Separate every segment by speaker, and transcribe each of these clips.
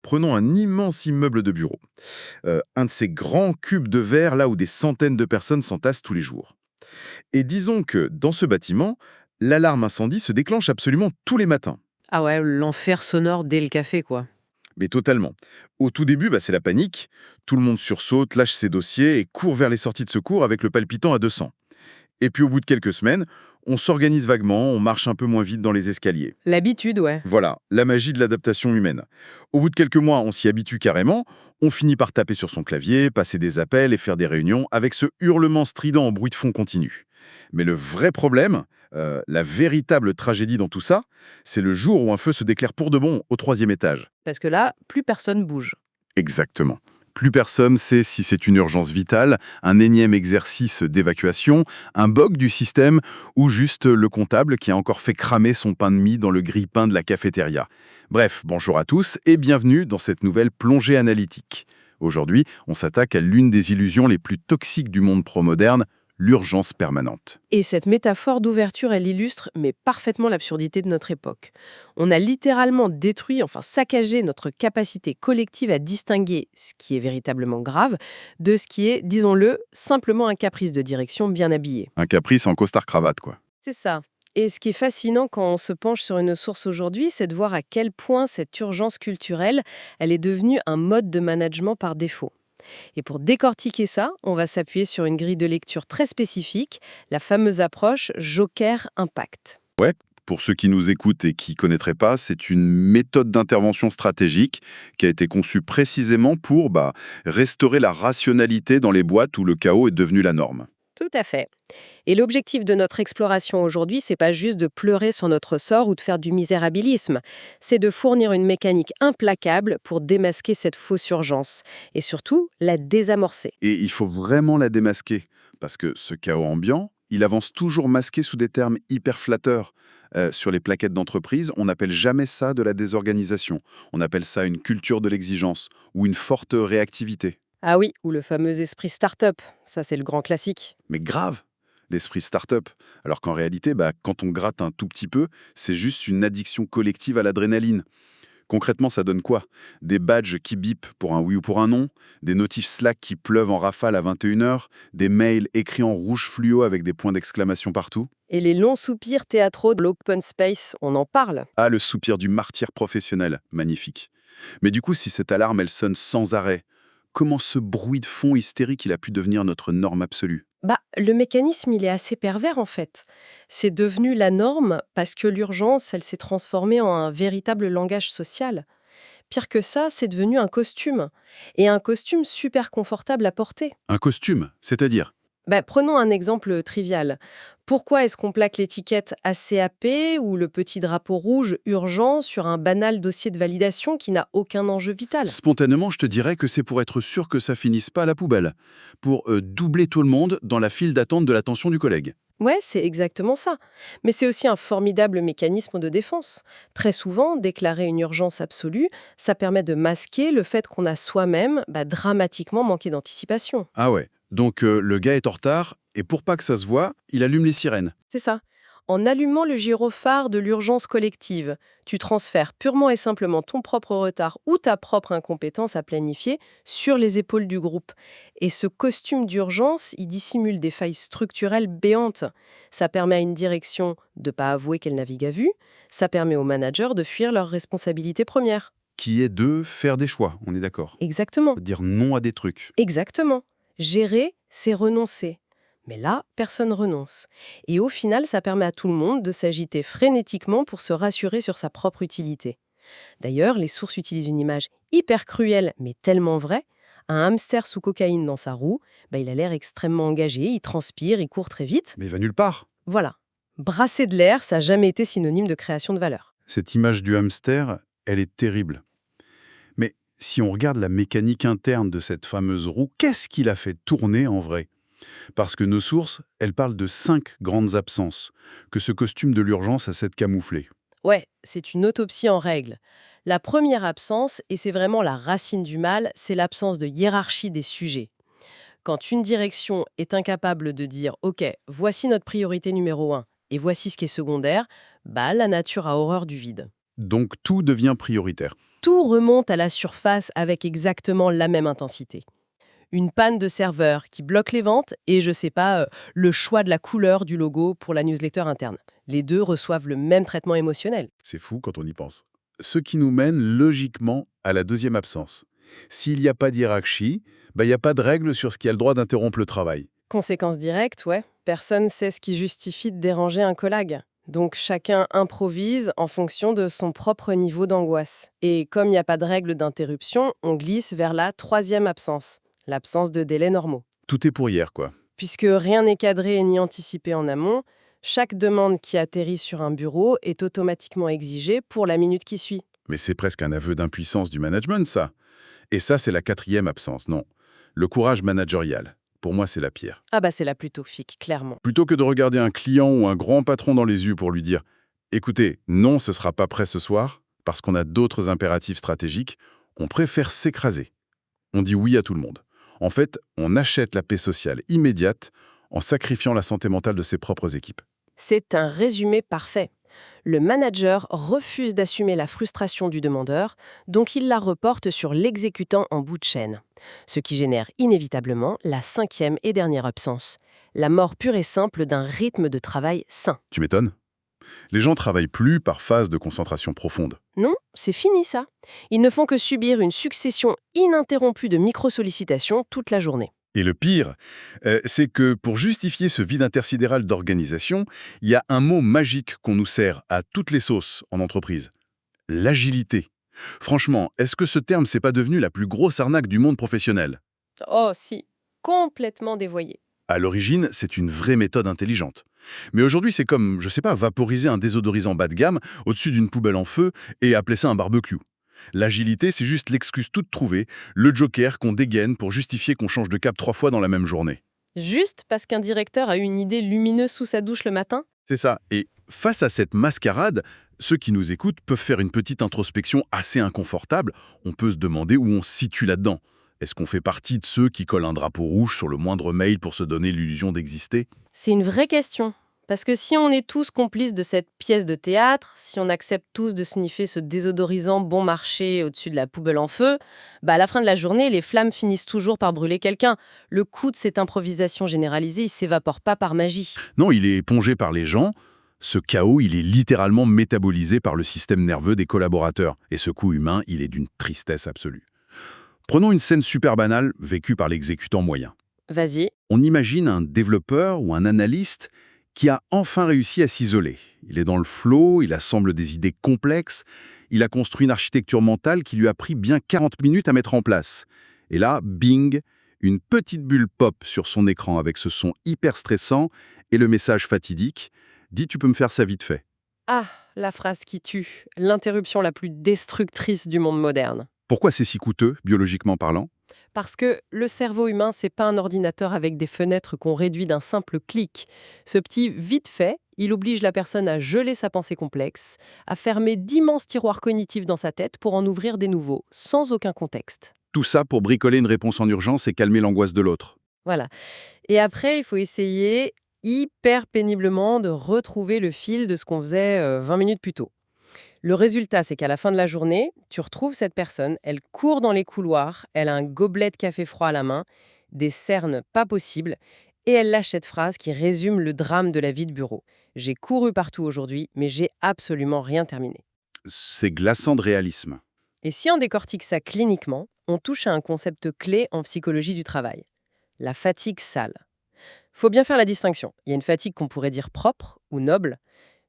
Speaker 1: Prenons un immense immeuble de bureau. Un de ces grands cubes de verre là où des centaines de personnes s'entassent tous les jours. Et disons que dans ce bâtiment, l'alarme incendie se déclenche absolument tous les matins.
Speaker 2: Ah ouais, l'enfer sonore dès le café, quoi.
Speaker 1: Mais totalement. Au tout début, c'est la panique. Tout le monde sursaute, lâche ses dossiers et court vers les sorties de secours avec le palpitant à 200. Et puis au bout de quelques semaines, on s'organise vaguement, on marche un peu moins vite dans les escaliers.
Speaker 2: L'habitude, ouais.
Speaker 1: Voilà, la magie de l'adaptation humaine. Au bout de quelques mois, on s'y habitue carrément, on finit par taper sur son clavier, passer des appels et faire des réunions avec ce hurlement strident en bruit de fond continu. Mais le vrai problème, la véritable tragédie dans tout ça, c'est le jour où un feu se déclare pour de bon au troisième étage.
Speaker 2: Parce que là, plus personne bouge.
Speaker 1: Exactement. Plus personne sait si c'est une urgence vitale, un énième exercice d'évacuation, un bug du système ou juste le comptable qui a encore fait cramer son pain de mie dans le grille-pain de la cafétéria. Bref, bonjour à tous et bienvenue dans cette nouvelle plongée analytique. Aujourd'hui, on s'attaque à l'une des illusions les plus toxiques du monde pro-moderne, l'urgence permanente.
Speaker 2: Et cette métaphore d'ouverture, elle illustre mais parfaitement l'absurdité de notre époque. On a littéralement détruit, enfin saccagé notre capacité collective à distinguer ce qui est véritablement grave de ce qui est, disons-le, simplement un caprice de direction bien habillé.
Speaker 1: Un caprice en costard-cravate, quoi.
Speaker 2: C'est ça. Et ce qui est fascinant quand on se penche sur une source aujourd'hui, c'est de voir à quel point cette urgence culturelle, elle est devenue un mode de management par défaut. Et pour décortiquer ça, on va s'appuyer sur une grille de lecture très spécifique, la fameuse approche Joker-Impact.
Speaker 1: Ouais, pour ceux qui nous écoutent et qui ne connaîtraient pas, c'est une méthode d'intervention stratégique qui a été conçue précisément pour restaurer la rationalité dans les boîtes où le chaos est devenu la norme.
Speaker 2: Tout à fait. Et l'objectif de notre exploration aujourd'hui, c'est pas juste de pleurer sur notre sort ou de faire du misérabilisme, c'est de fournir une mécanique implacable pour démasquer cette fausse urgence et surtout la désamorcer.
Speaker 1: Et il faut vraiment la démasquer, parce que ce chaos ambiant, il avance toujours masqué sous des termes hyper flatteurs. Sur les plaquettes d'entreprise, on n'appelle jamais ça de la désorganisation. On appelle ça une culture de l'exigence ou une forte réactivité.
Speaker 2: Ah oui, ou le fameux esprit start-up, ça c'est le grand classique.
Speaker 1: Mais grave, l'esprit start-up. Alors qu'en réalité, quand on gratte un tout petit peu, c'est juste une addiction collective à l'adrénaline. Concrètement, ça donne quoi? Des badges qui bipent pour un oui ou pour un non, des notifs Slack qui pleuvent en rafale à 21h, des mails écrits en rouge fluo avec des points d'exclamation partout.
Speaker 2: Et les longs soupirs théâtraux de l'open space, on en parle.
Speaker 1: Ah, le soupir du martyr professionnel, magnifique. Mais du coup, si cette alarme, elle sonne sans arrêt, comment ce bruit de fond hystérique, il a pu devenir notre norme absolue?
Speaker 2: Le mécanisme, il est assez pervers en fait. C'est devenu la norme parce que l'urgence, elle s'est transformée en un véritable langage social. Pire que ça, c'est devenu un costume. Et un costume super confortable à porter.
Speaker 1: Un costume, c'est-à-dire?
Speaker 2: Prenons un exemple trivial. Pourquoi est-ce qu'on plaque l'étiquette ACAP ou le petit drapeau rouge urgent sur un banal dossier de validation qui n'a aucun enjeu vital?
Speaker 1: Spontanément, je te dirais que c'est pour être sûr que ça finisse pas à la poubelle, pour doubler tout le monde dans la file d'attente de l'attention du collègue.
Speaker 2: Ouais, c'est exactement ça. Mais c'est aussi un formidable mécanisme de défense. Très souvent, déclarer une urgence absolue, ça permet de masquer le fait qu'on a soi-même dramatiquement manqué d'anticipation.
Speaker 1: Ah ouais, donc le gars est en retard, et pour pas que ça se voit, il allume les sirènes.
Speaker 2: C'est ça. En allumant le gyrophare de l'urgence collective, tu transfères purement et simplement ton propre retard ou ta propre incompétence à planifier sur les épaules du groupe. Et ce costume d'urgence, il dissimule des failles structurelles béantes. Ça permet à une direction de ne pas avouer qu'elle navigue à vue. Ça permet aux managers de fuir leurs responsabilités premières.
Speaker 1: Qui est de faire des choix, on est d'accord.
Speaker 2: Exactement.
Speaker 1: Dire non à des trucs.
Speaker 2: Exactement. Gérer, c'est renoncer. Mais là, personne renonce. Et au final, ça permet à tout le monde de s'agiter frénétiquement pour se rassurer sur sa propre utilité. D'ailleurs, les sources utilisent une image hyper cruelle, mais tellement vraie. Un hamster sous cocaïne dans sa roue, il a l'air extrêmement engagé, il transpire, il court très vite.
Speaker 1: Mais il va nulle part.
Speaker 2: Voilà. Brasser de l'air, ça n'a jamais été synonyme de création de valeur.
Speaker 1: Cette image du hamster, elle est terrible. Mais si on regarde la mécanique interne de cette fameuse roue, qu'est-ce qui l'a fait tourner en vrai? Parce que nos sources, elles parlent de 5 grandes absences que ce costume de l'urgence a cette camoufler.
Speaker 2: Ouais, c'est une autopsie en règle. La première absence, et c'est vraiment la racine du mal, c'est l'absence de hiérarchie des sujets. Quand une direction est incapable de dire « Ok, voici notre priorité numéro 1 et voici ce qui est secondaire », la nature a horreur du vide.
Speaker 1: Donc tout devient prioritaire.
Speaker 2: Tout remonte à la surface avec exactement la même intensité. Une panne de serveur qui bloque les ventes et, je sais pas, le choix de la couleur du logo pour la newsletter interne. Les deux reçoivent le même traitement émotionnel.
Speaker 1: C'est fou quand on y pense. Ce qui nous mène logiquement à la deuxième absence. S'il n'y a pas d'hiérarchie, il n'y a pas de règle sur ce qui a le droit d'interrompre le travail.
Speaker 2: Conséquence directe, ouais, personne sait ce qui justifie de déranger un collègue. Donc chacun improvise en fonction de son propre niveau d'angoisse. Et comme il n'y a pas de règle d'interruption, on glisse vers la troisième absence, l'absence de délais normaux.
Speaker 1: Tout est pour hier, quoi.
Speaker 2: Puisque rien n'est cadré ni anticipé en amont, chaque demande qui atterrit sur un bureau est automatiquement exigée pour la minute qui suit.
Speaker 1: Mais c'est presque un aveu d'impuissance du management, ça. Et ça, c'est la quatrième absence, non. Le courage managérial. Pour moi, c'est la pire.
Speaker 2: Ah bah c'est la plus toxique, clairement.
Speaker 1: Plutôt que de regarder un client ou un grand patron dans les yeux pour lui dire « Écoutez, non, ce sera pas prêt ce soir, parce qu'on a d'autres impératifs stratégiques », on préfère s'écraser. On dit oui à tout le monde. En fait, on achète la paix sociale immédiate en sacrifiant la santé mentale de ses propres équipes.
Speaker 2: C'est un résumé parfait. Le manager refuse d'assumer la frustration du demandeur, donc il la reporte sur l'exécutant en bout de chaîne. Ce qui génère inévitablement la cinquième et dernière absence, la mort pure et simple d'un rythme de travail sain.
Speaker 1: Tu m'étonnes? Les gens travaillent plus par phase de concentration profonde.
Speaker 2: Non, c'est fini ça. Ils ne font que subir une succession ininterrompue de micro-sollicitations toute la journée.
Speaker 1: Et le pire, c'est que pour justifier ce vide intersidéral d'organisation, il y a un mot magique qu'on nous sert à toutes les sauces en entreprise. L'agilité. Franchement, est-ce que ce terme c'est pas devenu la plus grosse arnaque du monde professionnel?
Speaker 2: Oh si, complètement dévoyé.
Speaker 1: À l'origine, c'est une vraie méthode intelligente. Mais aujourd'hui, c'est comme, je sais pas, vaporiser un désodorisant bas de gamme au-dessus d'une poubelle en feu et appeler ça un barbecue. L'agilité, c'est juste l'excuse toute trouvée, le joker qu'on dégaine pour justifier qu'on change de cap 3 fois dans la même journée.
Speaker 2: Juste parce qu'un directeur a eu une idée lumineuse sous sa douche le matin?
Speaker 1: C'est ça. Et face à cette mascarade, ceux qui nous écoutent peuvent faire une petite introspection assez inconfortable. On peut se demander où on se situe là-dedans. Est-ce qu'on fait partie de ceux qui collent un drapeau rouge sur le moindre mail pour se donner l'illusion d'exister?
Speaker 2: C'est une vraie question. Parce que si on est tous complices de cette pièce de théâtre, si on accepte tous de sniffer ce désodorisant bon marché au-dessus de la poubelle en feu, à la fin de la journée, les flammes finissent toujours par brûler quelqu'un. Le coût de cette improvisation généralisée, il s'évapore pas par magie.
Speaker 1: Non, il est épongé par les gens. Ce chaos, il est littéralement métabolisé par le système nerveux des collaborateurs. Et ce coût humain, il est d'une tristesse absolue. Prenons une scène super banale, vécue par l'exécutant moyen.
Speaker 2: Vas-y.
Speaker 1: On imagine un développeur ou un analyste qui a enfin réussi à s'isoler. Il est dans le flow, il assemble des idées complexes, il a construit une architecture mentale qui lui a pris bien 40 minutes à mettre en place. Et là, bing, une petite bulle pop sur son écran avec ce son hyper stressant et le message fatidique « Dis, tu peux me faire ça vite fait ».
Speaker 2: Ah, la phrase qui tue, l'interruption la plus destructrice du monde moderne.
Speaker 1: Pourquoi c'est si coûteux, biologiquement parlant?
Speaker 2: Parce que le cerveau humain, c'est pas un ordinateur avec des fenêtres qu'on réduit d'un simple clic. Ce petit vite fait, il oblige la personne à geler sa pensée complexe, à fermer d'immenses tiroirs cognitifs dans sa tête pour en ouvrir des nouveaux, sans aucun contexte.
Speaker 1: Tout ça pour bricoler une réponse en urgence et calmer l'angoisse de l'autre.
Speaker 2: Voilà. Et après, il faut essayer hyper péniblement de retrouver le fil de ce qu'on faisait 20 minutes plus tôt. Le résultat, c'est qu'à la fin de la journée, tu retrouves cette personne, elle court dans les couloirs, elle a un gobelet de café froid à la main, des cernes pas possibles, et elle lâche cette phrase qui résume le drame de la vie de bureau. J'ai couru partout aujourd'hui, mais j'ai absolument rien terminé.
Speaker 1: C'est glaçant de réalisme.
Speaker 2: Et si on décortique ça cliniquement, on touche à un concept clé en psychologie du travail. La fatigue sale. Faut bien faire la distinction. Il y a une fatigue qu'on pourrait dire propre ou noble.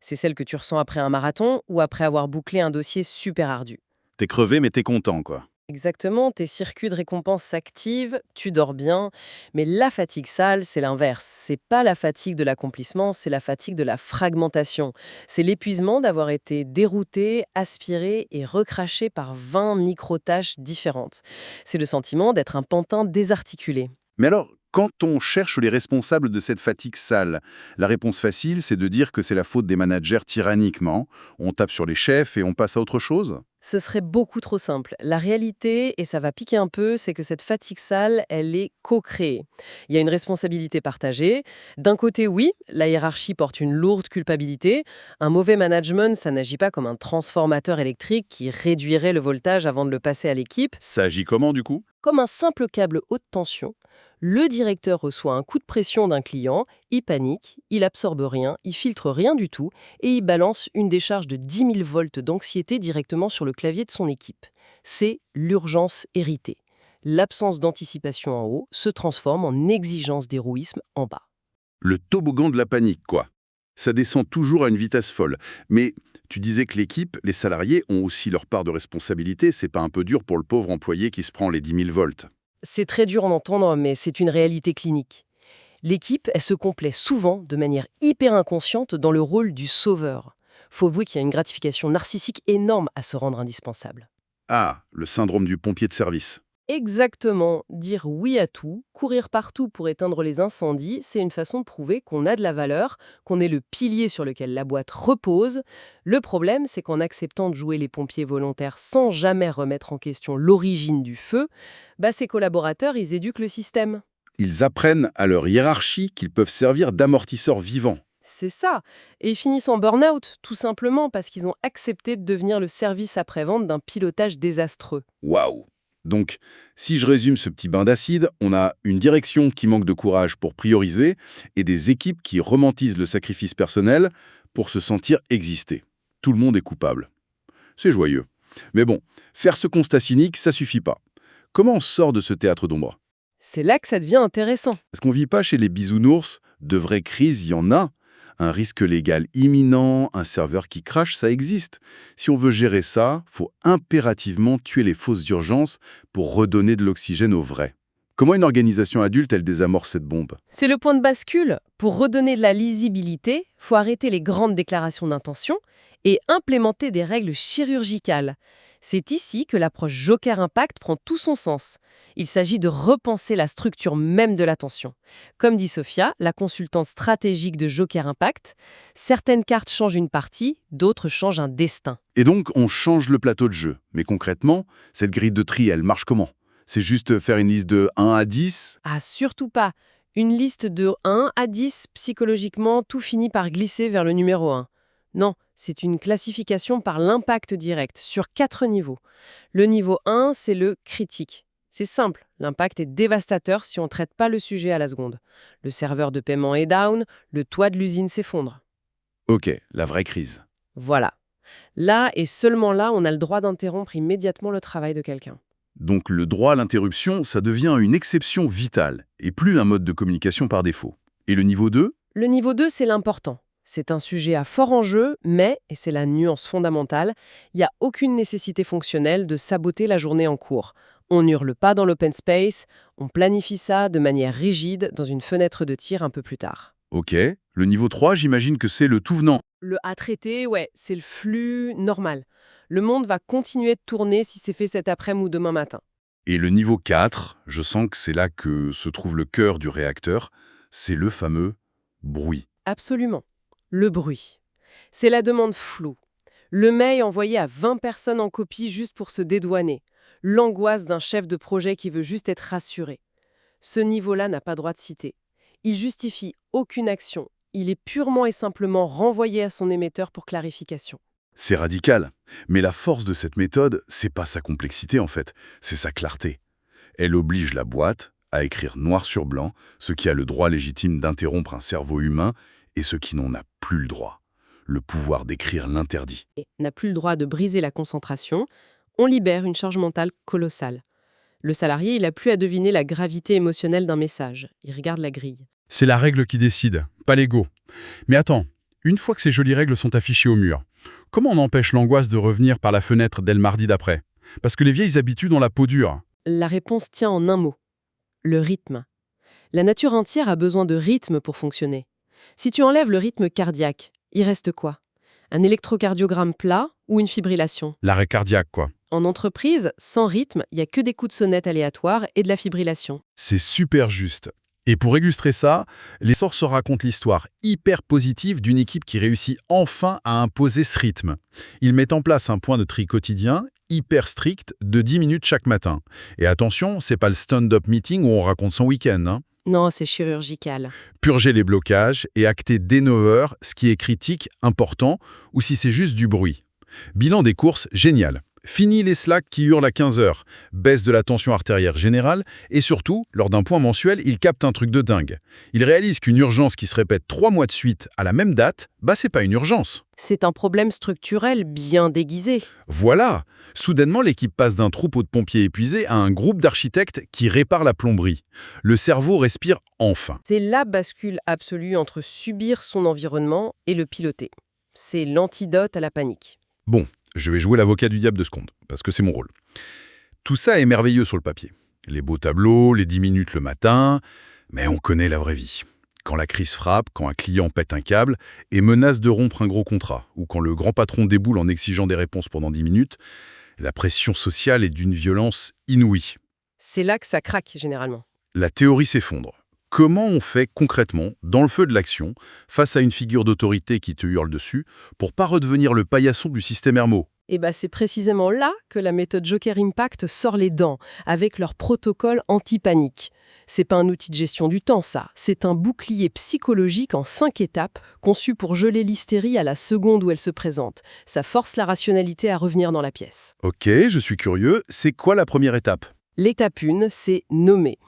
Speaker 2: C'est celle que tu ressens après un marathon ou après avoir bouclé un dossier super ardu.
Speaker 1: T'es crevé, mais t'es content, quoi.
Speaker 2: Exactement, tes circuits de récompense s'activent, tu dors bien, mais la fatigue sale, c'est l'inverse. C'est pas la fatigue de l'accomplissement, c'est la fatigue de la fragmentation. C'est l'épuisement d'avoir été dérouté, aspiré et recraché par 20 micro-tâches différentes. C'est le sentiment d'être un pantin désarticulé.
Speaker 1: Mais alors, quand on cherche les responsables de cette fatigue sale, la réponse facile, c'est de dire que c'est la faute des managers tyranniquement. On tape sur les chefs et on passe à autre chose?
Speaker 2: Ce serait beaucoup trop simple. La réalité, et ça va piquer un peu, c'est que cette fatigue sale, elle est co-créée. Il y a une responsabilité partagée. D'un côté, oui, la hiérarchie porte une lourde culpabilité. Un mauvais management, ça n'agit pas comme un transformateur électrique qui réduirait le voltage avant de le passer à l'équipe.
Speaker 1: Ça agit comment du coup?
Speaker 2: Comme un simple câble haute tension, le directeur reçoit un coup de pression d'un client, il panique, il absorbe rien, il filtre rien du tout et il balance une décharge de 10 000 volts d'anxiété directement sur le clavier de son équipe. C'est l'urgence héritée. L'absence d'anticipation en haut se transforme en exigence d'héroïsme en bas.
Speaker 1: Le toboggan de la panique, quoi. Ça descend toujours à une vitesse folle. Mais tu disais que l'équipe, les salariés, ont aussi leur part de responsabilité. C'est pas un peu dur pour le pauvre employé qui se prend les 10 000 volts?
Speaker 2: C'est très dur à entendre, mais c'est une réalité clinique. L'équipe, elle se complaît souvent de manière hyper inconsciente dans le rôle du sauveur. Faut avouer qu'il y a une gratification narcissique énorme à se rendre indispensable.
Speaker 1: Ah, le syndrome du pompier de service.
Speaker 2: Exactement, dire oui à tout, courir partout pour éteindre les incendies, c'est une façon de prouver qu'on a de la valeur, qu'on est le pilier sur lequel la boîte repose. Le problème, c'est qu'en acceptant de jouer les pompiers volontaires sans jamais remettre en question l'origine du feu, ces collaborateurs, ils éduquent le système.
Speaker 1: Ils apprennent à leur hiérarchie qu'ils peuvent servir d'amortisseur vivant.
Speaker 2: C'est ça. Et ils finissent en burn-out, tout simplement parce qu'ils ont accepté de devenir le service après-vente d'un pilotage désastreux.
Speaker 1: Waouh! Donc, si je résume ce petit bain d'acide, on a une direction qui manque de courage pour prioriser et des équipes qui romantisent le sacrifice personnel pour se sentir exister. Tout le monde est coupable. C'est joyeux. Mais bon, faire ce constat cynique, ça suffit pas. Comment on sort de ce théâtre d'ombre?
Speaker 2: C'est là que ça devient intéressant.
Speaker 1: Est-ce qu'on vit pas chez les bisounours? De vraies crises, il y en a. Un risque légal imminent, un serveur qui crache, ça existe. Si on veut gérer ça, faut impérativement tuer les fausses urgences pour redonner de l'oxygène au vrai. Comment une organisation adulte, elle désamorce cette bombe?
Speaker 2: C'est le point de bascule. Pour redonner de la lisibilité, faut arrêter les grandes déclarations d'intention et implémenter des règles chirurgicales. C'est ici que l'approche Joker Impact prend tout son sens. Il s'agit de repenser la structure même de l'attention. Comme dit Sophia, la consultante stratégique de Joker Impact, certaines cartes changent une partie, d'autres changent un destin.
Speaker 1: Et donc, on change le plateau de jeu. Mais concrètement, cette grille de tri, elle marche comment? C'est juste faire une liste de 1 à 10?
Speaker 2: Ah, surtout pas. Une liste de 1 à 10, psychologiquement, tout finit par glisser vers le numéro 1. Non, c'est une classification par l'impact direct, sur 4 niveaux. Le niveau 1, c'est le critique. C'est simple, l'impact est dévastateur si on ne traite pas le sujet à la seconde. Le serveur de paiement est down, le toit de l'usine s'effondre.
Speaker 1: Ok, la vraie crise.
Speaker 2: Voilà. Là et seulement là, on a le droit d'interrompre immédiatement le travail de quelqu'un.
Speaker 1: Donc le droit à l'interruption, ça devient une exception vitale, et plus un mode de communication par défaut. Et le niveau 2?
Speaker 2: Le niveau 2, c'est l'important. C'est un sujet à fort enjeu, mais, et c'est la nuance fondamentale, il n'y a aucune nécessité fonctionnelle de saboter la journée en cours. On n'hurle pas dans l'open space, on planifie ça de manière rigide dans une fenêtre de tir un peu plus tard.
Speaker 1: Ok. Le niveau 3, j'imagine que c'est le tout venant.
Speaker 2: Le à traiter, ouais, c'est le flux normal. Le monde va continuer de tourner si c'est fait cet après-midi ou demain matin.
Speaker 1: Et le niveau 4, je sens que c'est là que se trouve le cœur du réacteur, c'est le fameux bruit.
Speaker 2: Absolument. Le bruit. C'est la demande floue. Le mail envoyé à 20 personnes en copie juste pour se dédouaner. L'angoisse d'un chef de projet qui veut juste être rassuré. Ce niveau-là n'a pas droit de citer. Il justifie aucune action. Il est purement et simplement renvoyé à son émetteur pour clarification.
Speaker 1: C'est radical, mais la force de cette méthode, c'est pas sa complexité en fait, c'est sa clarté. Elle oblige la boîte à écrire noir sur blanc ce qui a le droit légitime d'interrompre un cerveau humain et ce qui n'en a plus le droit. Le pouvoir d'écrire l'interdit.
Speaker 2: Et n'a plus le droit de briser la concentration. On libère une charge mentale colossale. Le salarié, il n'a plus à deviner la gravité émotionnelle d'un message. Il regarde la grille.
Speaker 3: C'est la règle qui décide, pas l'ego. Mais attends, une fois que ces jolies règles sont affichées au mur, comment on empêche l'angoisse de revenir par la fenêtre dès le mardi d'après? Parce que les vieilles habitudes ont la peau dure.
Speaker 2: La réponse tient en un mot. Le rythme. La nature entière a besoin de rythme pour fonctionner. Si tu enlèves le rythme cardiaque, il reste quoi? Un électrocardiogramme plat ou une fibrillation?
Speaker 3: L'arrêt cardiaque, quoi.
Speaker 2: En entreprise, sans rythme, il n'y a que des coups de sonnette aléatoires et de la fibrillation.
Speaker 3: C'est super juste. Et pour illustrer ça, les sources racontent l'histoire hyper positive d'une équipe qui réussit enfin à imposer ce rythme. Ils mettent en place un point de tri quotidien hyper strict de 10 minutes chaque matin. Et attention, c'est pas le stand-up meeting où on raconte son week-end, hein.
Speaker 2: Non, c'est chirurgical.
Speaker 3: Purger les blocages et acter dès 9 heures ce qui est critique, important, ou si c'est juste du bruit. Bilan des courses, génial. Fini les slacks qui hurlent à 15 heures, baisse de la tension artérielle générale, et surtout, lors d'un point mensuel, il capte un truc de dingue. Il réalise qu'une urgence qui se répète 3 mois de suite à la même date, c'est pas une urgence.
Speaker 2: C'est un problème structurel bien déguisé.
Speaker 3: Voilà. Soudainement, l'équipe passe d'un troupeau de pompiers épuisés à un groupe d'architectes qui répare la plomberie. Le cerveau respire enfin.
Speaker 2: C'est la bascule absolue entre subir son environnement et le piloter. C'est l'antidote à la panique.
Speaker 3: Bon, je vais jouer l'avocat du diable de seconde, parce que c'est mon rôle. Tout ça est merveilleux sur le papier. Les beaux tableaux, les 10 minutes le matin, mais on connaît la vraie vie. Quand la crise frappe, quand un client pète un câble et menace de rompre un gros contrat, ou quand le grand patron déboule en exigeant des réponses pendant 10 minutes, la pression sociale est d'une violence inouïe.
Speaker 2: C'est là que ça craque, généralement.
Speaker 3: La théorie s'effondre. Comment on fait concrètement, dans le feu de l'action, face à une figure d'autorité qui te hurle dessus, pour pas redevenir le paillasson du système Hermo?
Speaker 2: Et c'est précisément là que la méthode Joker Impact sort les dents, avec leur protocole anti-panique. C'est pas un outil de gestion du temps, ça. C'est un bouclier psychologique en 5 étapes, conçu pour geler l'hystérie à la seconde où elle se présente. Ça force la rationalité à revenir dans la pièce.
Speaker 3: Ok, je suis curieux. C'est quoi la première étape?
Speaker 2: L'étape 1, c'est nommer.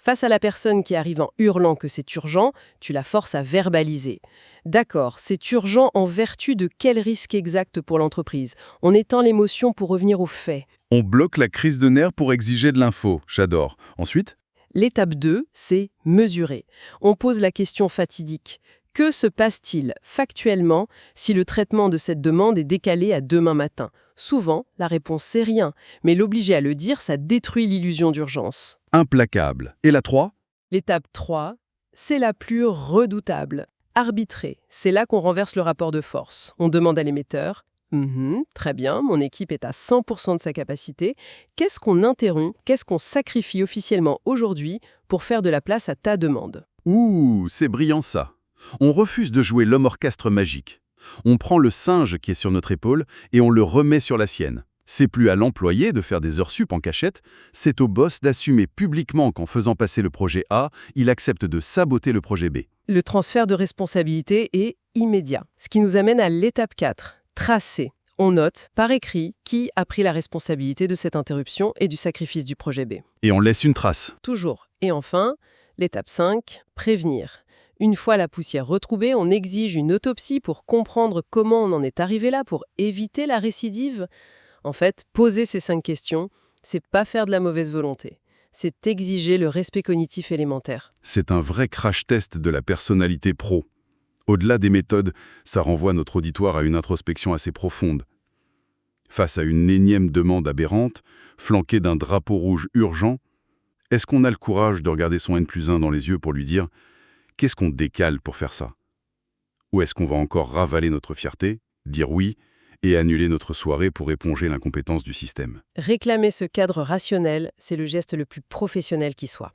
Speaker 2: Face à la personne qui arrive en hurlant que c'est urgent, tu la forces à verbaliser. D'accord, c'est urgent en vertu de quel risque exact pour l'entreprise? On éteint l'émotion pour revenir aux faits.
Speaker 3: On bloque la crise de nerfs pour exiger de l'info. J'adore. Ensuite?
Speaker 2: L'étape 2, c'est mesurer. On pose la question fatidique. Que se passe-t-il factuellement si le traitement de cette demande est décalé à demain matin? Souvent, la réponse c'est rien, mais l'obliger à le dire, ça détruit l'illusion d'urgence.
Speaker 3: Implacable. Et la 3?
Speaker 2: L'étape 3, c'est la plus redoutable. Arbitrer. C'est là qu'on renverse le rapport de force. On demande à l'émetteur « Très bien, mon équipe est à 100% de sa capacité. Qu'est-ce qu'on interrompt, qu'est-ce qu'on sacrifie officiellement aujourd'hui pour faire de la place à ta demande ?»
Speaker 1: Ouh, c'est brillant ça. On refuse de jouer l'homme orchestre magique. On prend le singe qui est sur notre épaule et on le remet sur la sienne. C'est plus à l'employé de faire des heures sup en cachette, c'est au boss d'assumer publiquement qu'en faisant passer le projet A, il accepte de saboter le projet B.
Speaker 2: Le transfert de responsabilité est immédiat. Ce qui nous amène à l'étape 4, tracer. On note, par écrit, qui a pris la responsabilité de cette interruption et du sacrifice du projet B.
Speaker 1: Et on laisse une trace.
Speaker 2: Toujours. Et enfin, l'étape 5, prévenir. Une fois la poussière retrouvée, on exige une autopsie pour comprendre comment on en est arrivé là, pour éviter la récidive. En fait, poser ces 5 questions, c'est pas faire de la mauvaise volonté. C'est exiger le respect cognitif élémentaire.
Speaker 1: C'est un vrai crash test de la personnalité pro. Au-delà des méthodes, ça renvoie notre auditoire à une introspection assez profonde. Face à une énième demande aberrante, flanquée d'un drapeau rouge urgent, est-ce qu'on a le courage de regarder son N+1 dans les yeux pour lui dire « Qu'est-ce qu'on décale pour faire ça ?» Ou est-ce qu'on va encore ravaler notre fierté, dire oui, et annuler notre soirée pour éponger l'incompétence du système?
Speaker 2: Réclamer ce cadre rationnel, c'est le geste le plus professionnel qui soit.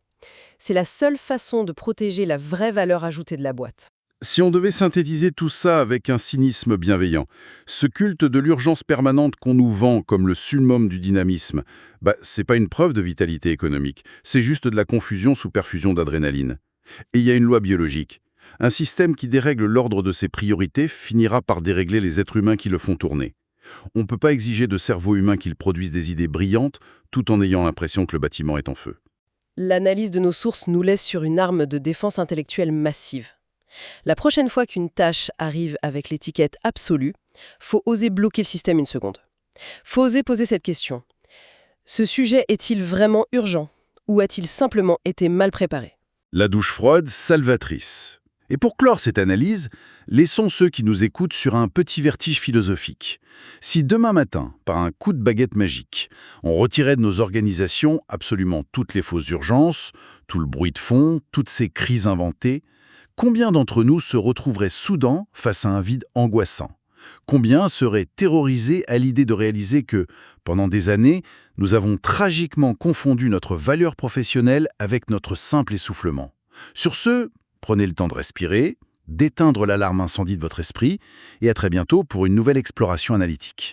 Speaker 2: C'est la seule façon de protéger la vraie valeur ajoutée de la boîte.
Speaker 1: Si on devait synthétiser tout ça avec un cynisme bienveillant, ce culte de l'urgence permanente qu'on nous vend comme le summum du dynamisme, c'est pas une preuve de vitalité économique, c'est juste de la confusion sous perfusion d'adrénaline. Et il y a une loi biologique. Un système qui dérègle l'ordre de ses priorités finira par dérégler les êtres humains qui le font tourner. On ne peut pas exiger de cerveaux humains qu'ils produisent des idées brillantes tout en ayant l'impression que le bâtiment est en feu.
Speaker 2: L'analyse de nos sources nous laisse sur une arme de défense intellectuelle massive. La prochaine fois qu'une tâche arrive avec l'étiquette absolue, faut oser bloquer le système une seconde. Faut oser poser cette question. Ce sujet est-il vraiment urgent ou a-t-il simplement été mal préparé ?
Speaker 1: La douche froide salvatrice. Et pour clore cette analyse, laissons ceux qui nous écoutent sur un petit vertige philosophique. Si demain matin, par un coup de baguette magique, on retirait de nos organisations absolument toutes les fausses urgences, tout le bruit de fond, toutes ces crises inventées, combien d'entre nous se retrouveraient soudain face à un vide angoissant? Combien seraient terrorisés à l'idée de réaliser que, pendant des années, nous avons tragiquement confondu notre valeur professionnelle avec notre simple essoufflement?
Speaker 3: Sur ce, prenez le temps de respirer, d'éteindre l'alarme incendie de votre esprit, et à très bientôt pour une nouvelle exploration analytique.